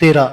13।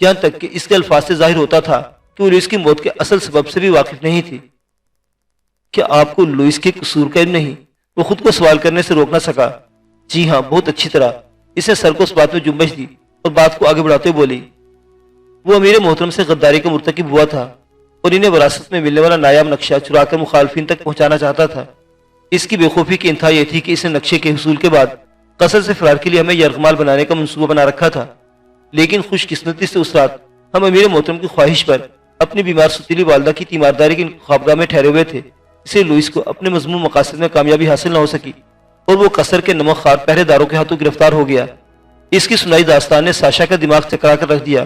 یہاں تک کہ اس کے الفاظ سے ظاہر ہوتا تھا کہ وہ لوئس کی موت کے اصل سبب سے بھی واقف نہیں تھی۔ کیا آپ کو لوئس کے قصور کا علم نہیں؟ وہ خود کو سوال کرنے سے روک نہ سکا۔ جی ہاں، بہت اچھی طرح۔ اس نے سر کو اس بات میں جنبش دی اور بات کو آگے بڑھاتے ہوئے بولی، وہ امیر محترم سے غداری کا مرتکب ہوا تھا اور انہیں وراثت میں ملنے والا نایاب نقشہ چرا کر مخالفین تک پہنچانا چاہتا تھا۔ اس کی بے خوفی کی انتہا یہ تھی کہ اس نے نقشے کے حصول کے بعد قصر سے فرار کے لیے ہمیں یرغمال بنانے کا منصوبہ بنا رکھا تھا، لیکن خوش قسمتی سے اس رات ہم امیر محترم کی خواہش پر اپنی بیمار ستیلی والدہ کی تیمارداری کی خوابگاہ میں ٹھہرے ہوئے تھے، اسے لوئس کو اپنے مضمون مقاصد میں کامیابی حاصل نہ ہو سکی اور وہ قصر کے نمک خوار پہرے داروں کے ہاتھوں گرفتار ہو گیا۔ اس کی سنائی داستان نے ساشا کا دماغ چکرا کر رکھ دیا۔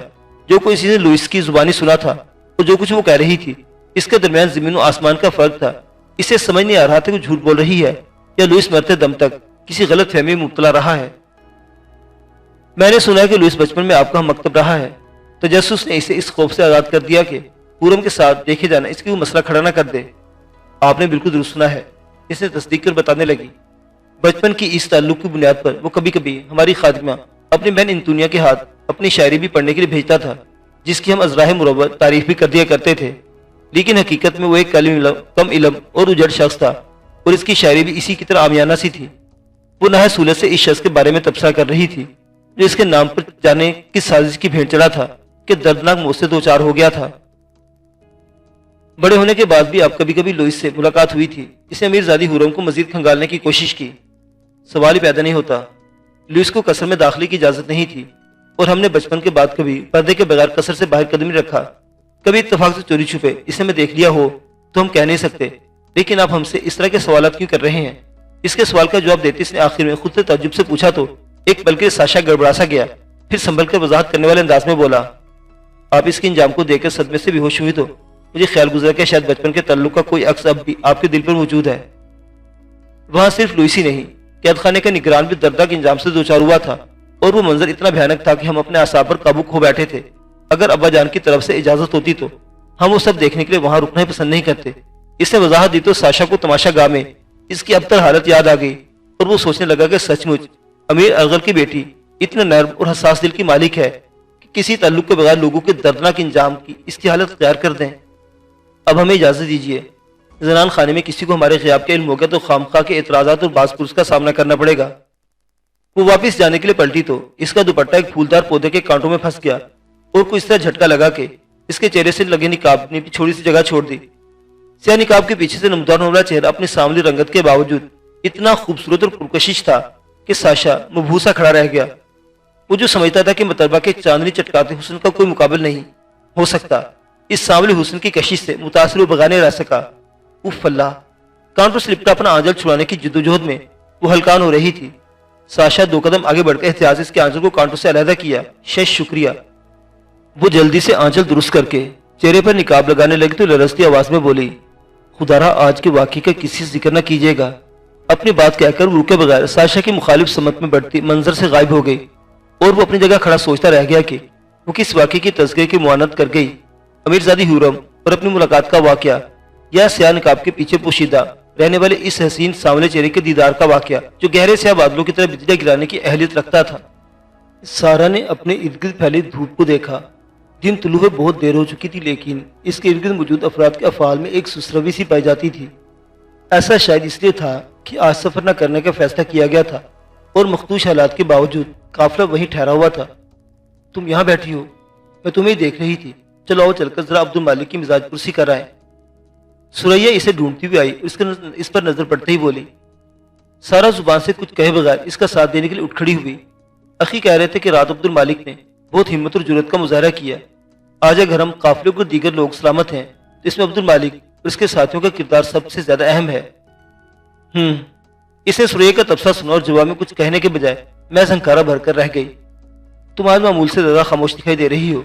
جو کوئی اسی نے لوئس کی زبانی سنا تھا اور جو کچھ وہ کہہ رہی تھی، اس کے درمیان زمین و آسمان کا فرق تھا۔ اسے سمجھ نہیں آ رہا تھا کہ جھوٹ بول رہی ہے یا لوئس مرتے دم تک کسی غلط فہمی میں مبتلا رہا ہے۔ میں نے سنا ہے کہ لوئس بچپن میں آپ کا ہم مکتب رہا ہے۔ تجسس نے اسے اس خوف سے آزاد کر دیا کہ پورم کے ساتھ دیکھے جانا اس کی وہ مسئلہ کھڑا نہ کر دے۔ آپ نے بالکل درست سنا ہے، اس نے تصدیق کر بتانے لگی۔ بچپن کی اس تعلق کی بنیاد پر وہ کبھی کبھی ہماری خادمہ اپنی بہن انتونیا کے ہاتھ اپنی شاعری بھی پڑھنے کے لیے بھیجتا تھا، جس کی ہم ازراہ مروت تعریف بھی کر دیا کرتے تھے، لیکن حقیقت میں وہ ایک کم علم اور اجڑ شخص تھا اور اس کی شاعری بھی اسی کی طرح عامیانہ سی تھی۔ وہ نہایت سہولت سے اس شخص کے بارے میں تبصرہ کر رہی تھی جو اس کے نام پر جانے کی سازش کی بھیڑ چڑھا تھا کہ دردناک موت سے دوچار ہو گیا تھا۔ بڑے ہونے کے بعد بھی آپ کبھی کبھی لوئس سے ملاقات ہوئی تھی۔ اس نے امیر زادی حورم کو مزید کھنگالنے کی کوشش کی۔ سوال ہی پیدا نہیں ہوتا۔ لوئس کو قصر میں داخلے کی اجازت نہیں تھی اور ہم نے بچپن کے بعد کبھی پردے کے بغیر قصر سے باہر قدم نہیں رکھا۔ کبھی اتفاق سے چوری چھپے اسے میں دیکھ لیا ہو تو ہم کہہ نہیں سکتے، لیکن آپ ہم سے اس طرح کے سوالات کیوں کر رہے ہیں؟ اس کے سوال کا جواب دیتے اس نے آخر میں خود سے تعجب سے پوچھا تو ایک بلکہ ساشا گڑبڑا سا گیا، پھر سنبھل کر وضاحت کرنے والے انداز میں بولا، آپ اس کے انجام کو دیکھ کر صدمے سے بے ہوش ہوئی تو مجھے خیال گزرا کہ شاید بچپن کے تعلق کا کوئی عکس اب بھی آپ کے دل پر موجود ہے۔ وہاں صرف لوئس ہی نہیں، قید خانے کا نگران بھی دردناک انجام سے دوچار ہوا تھا اور وہ منظر اتنا بھیانک تھا کہ ہم اپنے اعصاب پر قابو کھو بیٹھے تھے۔ اگر ابا جان کی طرف سے اجازت ہوتی تو ہم وہ سب دیکھنے کے لیے وہاں رکنا ہی پسند نہیں کرتے۔ اس نے وضاحت دی تو ساشا کو تماشا گاہ میں اس کی ابتر حالت یاد آ گئی اور وہ سوچنے لگا کہ سچ مچ امیر ارغل کی بیٹی اتنا نرم اور حساس دل کی مالک ہے کہ کسی تعلق کے بغیر لوگوں کے دردناک انجام کی اس کی حالت اختیار کر دیں۔ اب ہمیں اجازت دیجیے، زنان خانے میں کسی کو ہمارے غیاب کا علم ہو گیا تو خامخواہ کے اعتراضات اور باز پرس کا سامنا کرنا پڑے گا۔ وہ واپس جانے کے لیے پلٹی تو اس کا دوپٹہ ایک پھولدار پودے کے کانٹوں میں پھنس گیا اور کوئی اس طرح جھٹکا لگا کہ اس کے چہرے سے لگے نقاب نے بھی چھوڑی سی جگہ چھوڑ دی۔ سیاہ نقاب کے پیچھے سے نمودار ہونے والا چہرہ اپنی سانولی رنگت کے باوجود اتنا خوبصورت اور پرکشش تھا کہ ساشا مبہوسا کھڑا رہ گیا۔ وہ جو سمجھتا تھا کہ مطلبہ کے چاندنی چٹکاتے حسن کا کوئی مقابل نہیں ہو سکتا، اس سانولی حسن کی کشش سے متاثر و بغانے رہ سکا۔ اف اللہ! کانٹوں سے لپٹا اپنا آنچل چھڑانے کی جدوجہد میں وہ ہلکان ہو رہی تھی۔ ساشا 2 قدم آگے بڑھ کر احتیاط سے اس کے آنچل کو کانٹوں سے علیحدہ کیا۔ شکریہ۔ وہ جلدی سے آنچل درست کر کے چہرے پر نقاب لگانے لگی تو لرزتی آواز میں بولی، خدارا آج کے واقعے کا کسی سے ذکر نہ کیجیے گا۔ اپنی بات کہہ کر وہ رکے بغیر ساشا کی مخالف سمت میں بڑھتی منظر سے غائب ہو گئی اور وہ اپنی جگہ کھڑا سوچتا رہ گیا کہ وہ کس واقعے کی تذکرے کی معاونت کر گئی، امیر زادی حورم اور اپنی ملاقات کا واقعہ یا سیاہ نقاب کے پیچھے پوشیدہ رہنے والے اس حسین سانولے چہرے کے دیدار کا واقعہ جو گہرے سیاہ بادلوں کی طرح بجلیاں گرانے کی اہلیت رکھتا تھا۔ سارا نے اپنے ارد گرد پھیلی دھوپ کو دیکھا۔ دن طلوع ہوئے بہت دیر ہو چکی تھی، لیکن اس کے ارد گرد موجود افراد کے افعال میں ایک سسروی سی پائی جاتی تھی۔ ایسا شاید اس لیے تھا کہ آج سفر نہ کرنے کا فیصلہ کیا گیا تھا اور مخدوش حالات کے باوجود قافلہ وہیں ٹھہرا ہوا تھا۔ تم یہاں بیٹھی ہو، میں تمہیں دیکھ رہی تھی، چلو آؤ چل کر ذرا عبد المالک کی مزاج پرسی کر آئے۔ سریا اسے ڈھونڈتی ہوئی آئی، اس پر نظر پڑتے ہی بولی۔ سارا زبان سے کچھ کہے بغیر اس کا ساتھ دینے کے لیے اٹھ کھڑی ہوئی۔ اخی کہہ رہے تھے کہ رات عبد المالک نے بہت ہمت اور جرأت کا مظاہرہ کیا۔ آج اگر ہم قافلے کو دیگر لوگ سلامت ہیں تو اس میں عبد المالک اور اس کے ساتھیوں کا کردار سب سے زیادہ اہم ہے۔ اسے سریا کا تبصرہ سنا اور جواب میں کچھ کہنے کے بجائے میں ہنکارا بھر کر رہ گئی۔ تم آج معمول سے زیادہ خاموش دکھائی دے رہی ہو۔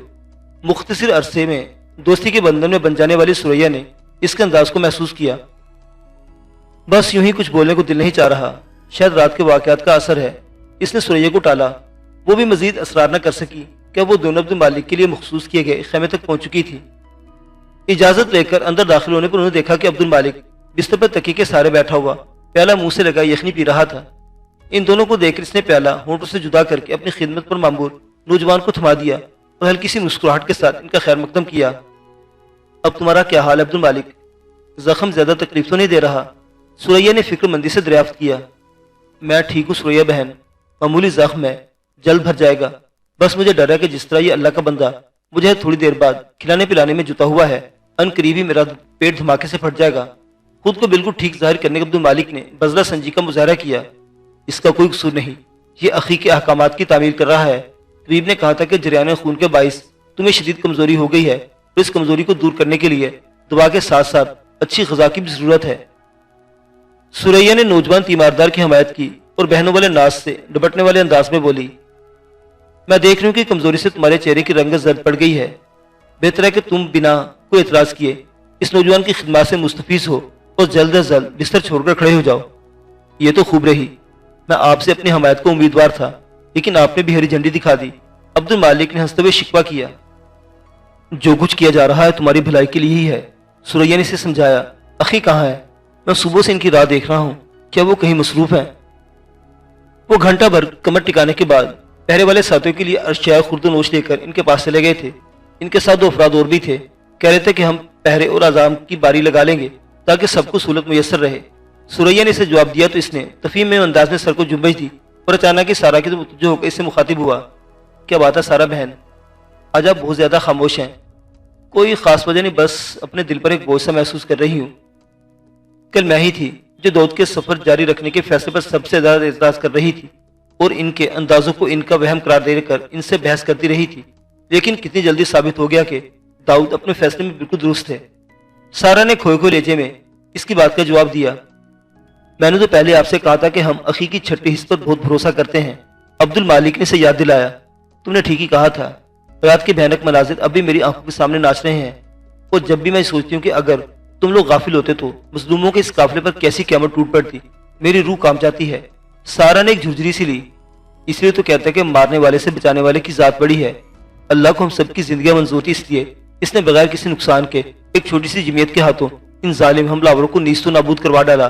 مختصر عرصے میں دوستی کے بندھن میں بن جانے والی سریا نے اس کے انداز کو محسوس کیا۔ بس یوں ہی کچھ بولنے کو دل نہیں چاہ رہا، شاید رات کے واقعات کا اثر ہے۔ اس نے سریا کو ٹالا۔ وہ بھی مزید اصرار نہ کر سکی کہ وہ دونوں عبد المالک کے لیے مخصوص کیے گئے خیمے تک پہنچ چکی تھی۔ اجازت لے کر اندر داخل ہونے پر انہوں نے دیکھا کہ عبد المالک بستر پر تکیے کے سہارے بیٹھا ہوا پیالہ منہ سے لگا یخنی پی رہا تھا۔ ان دونوں کو دیکھ کر اس نے پیالہ ہونٹوں سے جدا کر کے اپنی خدمت پر مامور نوجوان کو تھما دیا اور ہلکی سی مسکراہٹ کے ساتھ ان کا خیر مقدم کیا۔ اب تمہارا کیا حال ہے عبد المالک؟ زخم زیادہ تکلیف تو نہیں دے رہا؟ سوریا نے فکر مندی سے دریافت کیا۔ میں ٹھیک ہوں سوریا بہن، معمولی زخم ہے، جلد بھر جائے گا۔ بس مجھے ڈر ہے کہ جس طرح یہ اللہ کا بندہ مجھے تھوڑی دیر بعد کھلانے پلانے میں جتا ہوا ہے، ان قریب ہی میرا پیٹ دھماکے سے پھٹ جائے گا۔ خود کو بالکل ٹھیک ظاہر کرنے کے عبد المالک نے بزلہ سنجی کا مظاہرہ کیا۔ اس کا کوئی قصور نہیں، یہ اخی کے احکامات کی تعمیل کر رہا ہے۔ طبیب نے کہا تھا کہ جریان خون کے باعث تمہیں شدید کمزوری ہو گئی ہے، اور اس کمزوری کو دور کرنے کے لیے دوا کے ساتھ ساتھ اچھی غذا کی بھی ضرورت ہے۔ سوریا نے نوجوان تیماردار کی حمایت کی اور بہنوں والے ناز سے ڈپٹنے والے انداز میں بولی، میں دیکھ رہی ہوں کہ کمزوری سے تمہارے چہرے کی رنگت زرد پڑ گئی ہے۔ بہتر ہے کہ تم بنا کوئی اعتراض کیے اس نوجوان کی خدمات سے مستفیض ہو اور جلد از جلد بستر چھوڑ کر کھڑے ہو جاؤ۔ یہ تو خوب رہی، میں آپ سے اپنی حمایت کو امیدوار تھا، لیکن آپ نے بھی ہری جھنڈی دکھا دی۔ عبد المالک نے ہنستے ہوئے شکوہ کیا۔ جو کچھ کیا جا رہا ہے تمہاری بھلائی کے لیے ہی ہے، سوریا نے اسے سمجھایا۔ اخی کہاں ہے؟ میں صبح سے ان کی راہ دیکھ رہا ہوں، کیا وہ کہیں مصروف ہیں؟ وہ گھنٹہ بھر کمر ٹکانے کے بعد پہرے والے ساتھیوں کے لیے اشیاء خورد و نوش لے کر ان کے پاس چلے گئے تھے۔ ان کے ساتھ 2 افراد اور بھی تھے، کہہ رہے تھے کہ ہم پہرے اور عزام کی باری لگا لیں گے تاکہ سب کو سہولت میسر رہے۔ سوریا نے اسے جواب دیا تو اس نے تفہیم میں انداز میں سر کو جنبش دی اور اچانک ہی سارا کی تو متوجہ ہو کر اس سے مخاطب ہوا۔ کیا بات ہے سارا بہن، آج آپ بہت زیادہ خاموش ہیں؟ کوئی خاص وجہ نہیں، بس اپنے دل پر ایک بوجھ سا محسوس کر رہی ہوں۔ کل میں ہی تھی جو دودھ کے سفر جاری رکھنے کے فیصلے پر سب سے زیادہ اعتراض کر رہی تھی اور ان کے اندازوں کو ان کا وہم قرار دے کر ان سے بحث کرتی رہی تھی، لیکن کتنی جلدی ثابت ہو گیا کہ داؤد اپنے فیصلے میں بالکل درست ہے۔ سارا نے کھوئے کھوئے لہجے میں اس کی بات کا جواب دیا۔ میں نے تو پہلے آپ سے کہا تھا کہ ہم اخی کی چھٹی حص پر بہت بھروسہ کرتے ہیں، عبد المالک نے اسے یاد دلایا۔ تم نے ٹھیک ہی کہا تھا، رات کے بھیانک مناظر اب بھی میری آنکھوں کے سامنے ناچ رہے ہیں، اور جب بھی میں سوچتی ہوں کہ اگر تم لوگ غافل ہوتے تو مظلوموں کے اس قافلے پر کیسی قیامت ٹوٹ پڑتی، میری روح کانپ جاتی ہے۔ سارا نے ایک جھرجھری سی لی۔ اس لیے تو کہتا ہے کہ مارنے والے سے بچانے والے کی ذات بڑی ہے۔ اللہ کو ہم سب کی زندگیاں منظور تھی، اس لیے اس نے بغیر کسی نقصان کے ایک چھوٹی سی جمعیت کے ہاتھوں ان ظالم حملہ آوروں کو نیست و نابود کروا ڈالا۔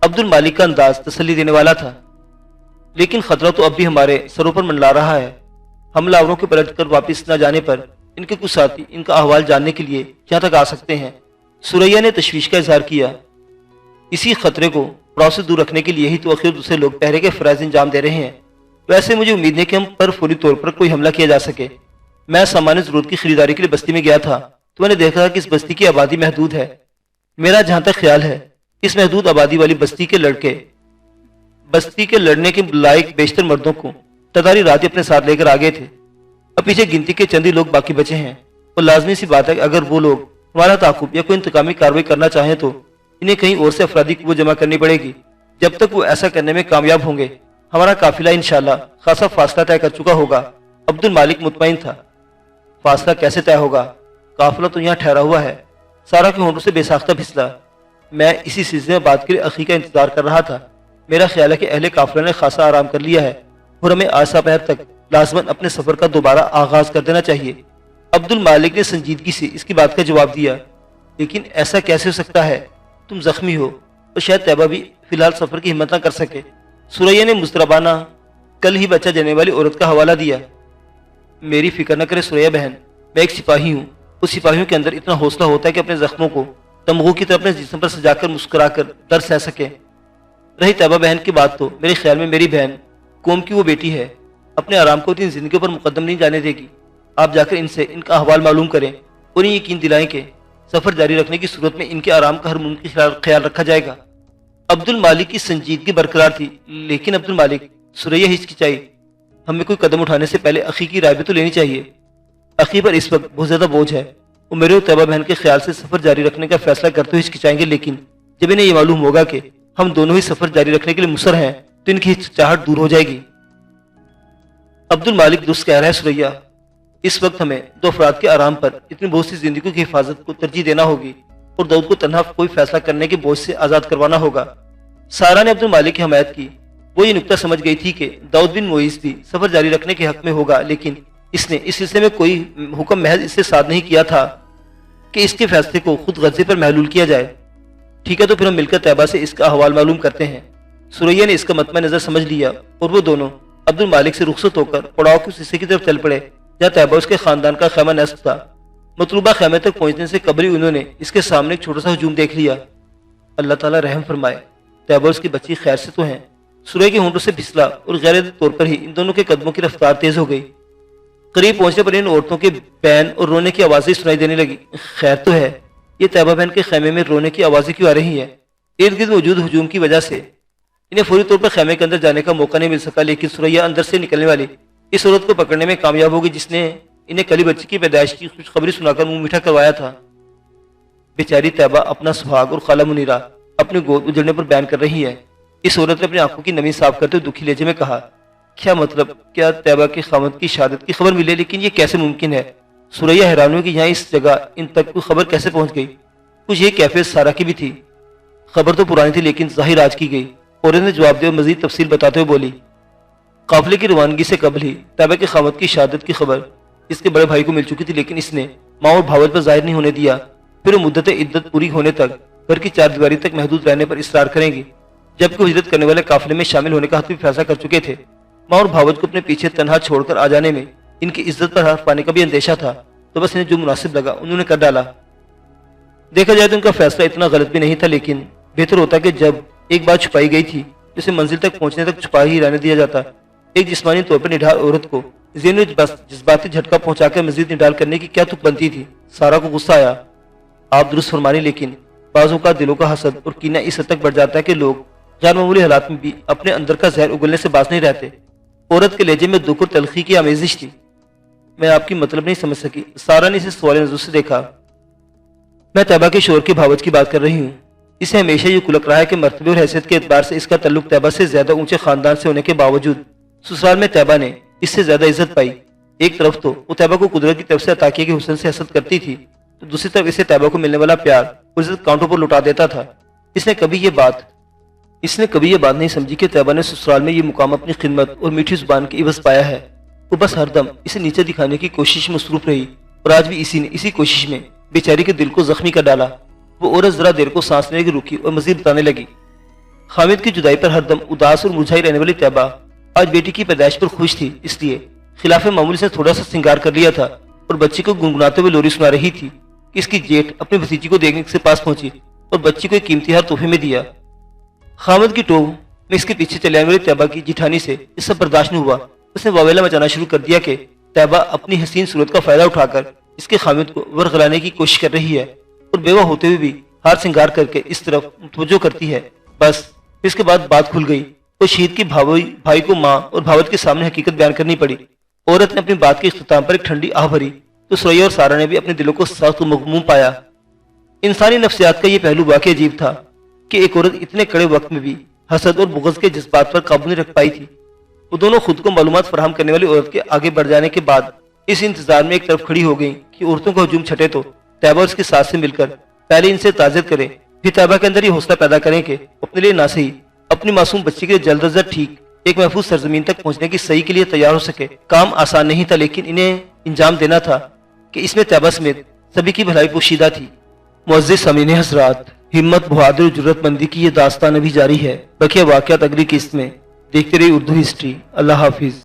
عبد المالک کا انداز تسلی دینے والا تھا، لیکن خطرہ تو اب بھی ہمارے سروں پر منڈلا رہا ہے۔ حملہ آوروں کے پلٹ کر واپس نہ جانے پر ان کے کچھ ساتھی ان کا احوال جاننے کے لیے یہاں تک آ سکتے ہیں۔ سوریا نے تشویش کا اظہار کیا۔ اسی خطرے کو پڑاؤ سے دور رکھنے کے لیے ہی تو آخر دوسرے لوگ پہرے کے فرائض انجام دے رہے ہیں۔ ویسے مجھے امید ہے کہ ہم پر فوری طور پر کوئی حملہ کیا جا سکے۔ میں سامان ضرورت کی خریداری کے لیے بستی میں گیا تھا تو میں نے دیکھا کہ اس بستی کی آبادی محدود ہے۔ میرا جہاں تک خیال ہے اس محدود آبادی والی بستی کے لڑنے کے لائق بیشتر مردوں کو تداری رات اپنے ساتھ لے کر آگے تھے۔ اب پیچھے گنتی کے چند ہی لوگ باقی بچے ہیں، اور لازمی سی بات ہے کہ اگر وہ لوگ ہمارا تعاقب یا کوئی انتقامی کارروائی کرنا چاہیں تو انہیں کہیں اور سے افرادی قوت جمع کرنی پڑے گی۔ جب تک وہ ایسا کرنے میں کامیاب ہوں گے ہمارا قافلہ انشاءاللہ خاصا فاصلہ طے کر چکا ہوگا۔ عبد المالک مطمئن تھا۔ فاصلہ کیسے طے ہوگا؟ قافلہ تو یہاں ٹھہرا ہوا ہے۔ سارا کے ہونٹوں سے بے ساختہ پھسلا۔ میں اسی سلسلے میں بات کے لیے اخی کا انتظار کر رہا تھا۔ میرا خیال ہے کہ اہل قافلہ نے خاصا آرام کر لیا ہے اور ہمیں آج دوپہر تک لازماً اپنے سفر کا دوبارہ آغاز کر دینا چاہیے۔ عبد المالک نے سنجیدگی سے اس کی بات کا جواب دیا۔ لیکن ایسا کیسے ہو سکتا ہے؟ تم زخمی ہو اور شاید طیبہ بھی فی الحال سفر کی ہمت نہ کر سکے۔ سوریا نے مضطربانہ کل ہی بچہ جانے والی عورت کا حوالہ دیا۔ میری فکر نہ کرے سوریا بہن، میں ایک سپاہی ہوں۔ اس سپاہیوں کے اندر اتنا حوصلہ ہوتا ہے کہ اپنے زخموں کو تمغوں کی طرح اپنے جسم پر سجا کر مسکرا کر درد سہ سکے۔ رہی طیبہ بہن کی بات تو میرے خیال میں میری بہن قوم کی وہ بیٹی ہے، اپنے آرام کو اتنی زندگیوں پر مقدم نہیں جانے دے گی۔ آپ جا کر ان سے ان کا احوال معلوم کریں اور انہیں یقین دلائیں کہ سفر جاری رکھنے کی صورت میں ان کے آرام کا ہر ممکن خیال رکھا جائے گا۔ عبد المالک کی سنجیدگی برقرار تھی، لیکن عبد المالک، سوریا ہچکچائی، ہمیں کوئی قدم اٹھانے سے پہلے اخی کی رائے بھی تو لینی چاہیے۔ اخی پر اس وقت بہت زیادہ بوجھ ہے، وہ میرے اور طیبہ بہن کے خیال سے سفر جاری رکھنے کا فیصلہ کرتے ہوئے ہچکچائیں گے، لیکن جب انہیں یہ معلوم ہوگا کہ ہم دونوں ہی سفر جاری رکھنے کے لیے مصر ہیں تو ان کی ہچکچاہٹ دور ہو جائے گی۔ عبد المالک درست کہہ رہا ہے سوریا، اس وقت ہمیں 2 افراد کے آرام پر اتنی بہت سی زندگیوں کی حفاظت کو ترجیح دینا ہوگی اور داؤد کو تنہا کوئی فیصلہ کرنے کے بوجھ سے آزاد کروانا ہوگا۔ سارا نے عبد المالک کی حمایت کی۔ وہ یہ نکتہ سمجھ گئی تھی کہ داؤد بن معیز بھی سفر جاری رکھنے کے حق میں ہوگا، لیکن اس نے اس سلسلے میں کوئی حکم محض اس سے صادر نہیں کیا تھا کہ اس کے فیصلے کو خود غرضے پر محلول کیا جائے۔ ٹھیک ہے، تو پھر ہم مل کر طیبہ سے اس کا احوال معلوم کرتے ہیں۔ سوریا نے اس کا مطمع نظر سمجھ لیا اور وہ دونوں عبد المالک سے رخصت ہو کر پڑاؤ کے اس حصے کی طرف چل پڑے جہاں طیبہ اس کے خاندان کا خیمہ نصب تھا۔ مطلوبہ خیمے تک پہنچنے سے قبل ہی انہوں نے اس کے سامنے ایک چھوٹا سا ہجوم دیکھ لیا۔ اللہ تعالیٰ رحم فرمائے، طیبہ اور اس کی بچی خیر سے تو ہیں۔ سورہ کے ہونٹوں سے پھسلا اور غیر عادی طور پر ہی ان دونوں کے قدموں کی رفتار تیز ہو گئی۔ قریب پہنچنے پر ان عورتوں کے بین اور رونے کی آوازیں سنائی دینے لگی۔ خیر تو ہے، یہ طیبہ بہن کے خیمے میں رونے کی آوازیں کیوں آ رہی ہیں؟ ارد گرد موجود ہجوم کی وجہ سے انہیں فوری طور پر خیمے کے اندر جانے کا موقع نہیں مل سکا، لیکن سوریا اندر سے نکلنے والی اس عورت کو پکڑنے میں کامیاب ہوگی جس نے انہیں کلی بچی کی پیدائش کی خوشخبری سنا کر منہ میٹھا کروایا تھا۔ بیچاری طیبہ اپنا سہاگ اور خالہ منیرہ اپنی گود اجڑنے پر بیان کر رہی ہے۔ اس عورت نے اپنی آنکھوں کی نمی صاف کرتے ہوئے دکھی لہجے میں کہا، کیا مطلب؟ کیا طیبہ کے خاوند کی شہادت کی خبر ملے؟ لیکن یہ کیسے ممکن ہے؟ سوریا حیران ہوئی کہ یہاں اس جگہ ان تک کوئی خبر کیسے پہنچ گئی۔ کچھ یہ کیفیت سارا کی بھی تھی۔ خبر تو پرانی تھی لیکن ظاہر آج کی گئی۔ عورت نے جواب دیا اور مزید تفصیل بتاتے ہوئے بولی، قافلے کی روانگی سے قبل ہی طیبہ کے خاوند کی شہادت کی خبر اس کے بڑے بھائی کو مل چکی تھی، لیکن اس نے ماں اور بھاوج پر ظاہر نہیں ہونے دیا۔ پھر وہ مدت عدت پوری ہونے تک گھر کی چار دیواری تک محدود رہنے پر اصرار کریں گی، جبکہ وہ ہجرت کرنے والے قافلے میں شامل ہونے کا حتمی فیصلہ کر چکے تھے۔ ماں اور بھاوج کو اپنے پیچھے تنہا چھوڑ کر آ جانے میں ان کی عزت پر حرف پانے کا بھی اندیشہ تھا، تو بس انہیں جو مناسب لگا انہوں نے کر ڈالا۔ دیکھا جائے تو ان کا فیصلہ اتنا غلط بھی نہیں تھا، لیکن بہتر ہوتا کہ جب ایک بات چھپائی گئی تھی جسے منزل تک پہنچنے تک چھپا ہی رہنے دیا جاتا۔ ایک جسمانی طور پر نڈھال عورت کو ذہنی جذباتی جھٹکا پہنچا کر مزید نڈال کرنے کی کیا تک بنتی تھی؟ سارا کو غصہ آیا۔ آپ درست فرمانی، لیکن بعضوں کا دلوں کا حسد اور کینہ اس حد تک بڑھ جاتا ہے کہ لوگ غیر معمولی حالات میں بھی اپنے اندر کا زہر اگلنے سے باز نہیں رہتے۔ عورت کے لہجے میں دکھ اور تلخی کی آمیزش تھی۔ میں آپ کی مطلب نہیں سمجھ سکی۔ سارا نے اسے سوال نظر سے دیکھا۔ میں طیبہ کے شوہر کے بھاوج کی بات کر رہی ہوں۔ اسے ہمیشہ یہ کلک رہا ہے کہ مرتبے اور حیثیت کے اعتبار سے اس کا تعلق طیبہ سے زیادہ اونچے خاندان سے ہونے کے باوجود سسرال میں طیبہ نے اس سے زیادہ عزت پائی۔ ایک طرف تو وہ طیبہ کو قدرت کی طرف سے عطا کیے گئے حسن سے حسد کرتی تھی، تو دوسری طرف اسے طیبہ کو ملنے والا پیار اور عزت کاؤنٹوں پر لوٹا دیتا تھا۔ اس نے کبھی یہ بات نہیں سمجھی کہ طیبہ نے سسرال میں یہ مقام اپنی خدمت اور میٹھی زبان کے عوض پایا ہے۔ وہ بس ہر دم اسے نیچے دکھانے کی کوشش میں مصروف رہی، اور آج بھی اسی کوشش میں بیچاری کے دل کو زخمی کر ڈالا۔ وہ عورت ذرا دیر کو سانس لینے کی رکی اور مزید بتانے لگی، خامد کی جدائی پر ہر دم اداس اور مرجھائی رہنے والی طیبہ آج بیٹی کی پیدائش پر خوش تھی، اس لیے خلاف معمول سے تھوڑا سا سنگار کر لیا تھا اور بچی کو گنگناتے ہوئے لوری سنا رہی تھی کہ اس کی جیٹھ اپنی بھتیجی کو دیکھنے سے پاس پہنچی اور بچی کو ایک قیمتی ہار تحفے میں دیا۔ خامد کی ٹوب میں اس کے پیچھے چلے آنے والی طیبہ کی جٹھانی سے یہ سب برداشت نہیں ہوا۔ اس نے واویلا مچانا شروع کر دیا کہ طیبہ اپنی حسین صورت کا فائدہ اٹھا کر اس کے خامد کو ورغلانے کی کوشش کر رہی ہے اور بیوہ ہوتے ہوئے بھی ہار سنگار کر کے اس طرف متوجہ کرتی ہے۔ بس اس کے بعد بات کھل گئی اور شہید کی بھائی کو ماں اور بھاوت کے سامنے حقیقت بیان کرنی پڑی۔ عورت نے اپنی بات کے اختتام پر ایک ٹھنڈی آہ بھری تو سوریا اور سارا نے بھی اپنے دلوں کو سخت و مغموم پایا۔ انسانی نفسیات کا یہ پہلو واقعی عجیب تھا کہ ایک عورت اتنے کڑے وقت میں بھی حسد اور بغض کے جذبات پر قابو نہیں رکھ پائی تھی۔ وہ دونوں خود کو معلومات فراہم کرنے والی عورت کے آگے بڑھ جانے کے بعد اس انتظار میں ایک طرف کھڑی ہو گئی کہ عورتوں کا ہجوم چھٹے تو طیبہ اور اس کے ساتھ سے مل کر پہلے ان سے تعزیت کریں، پھر طیبہ کے اندر یہ حوصلہ پیدا کریں کہ اپنے لیے نہ صحیح اپنی معصوم بچی کے لیے جلد از جلد ٹھیک ایک محفوظ سرزمین تک پہنچنے کی صحیح کے لیے تیار ہو سکے۔ کام آسان نہیں تھا، لیکن انہیں انجام دینا تھا کہ اس میں طیبہ سمیت سبھی کی بھلائی پوشیدہ تھی۔ معزز سامعین حضرات، ہمت، بہادری اور جرات مندی کی یہ داستان ابھی جاری ہے۔ بقیہ واقعات اگلی قسط میں۔ دیکھتے رہیے اردو ہسٹری۔ اللہ حافظ۔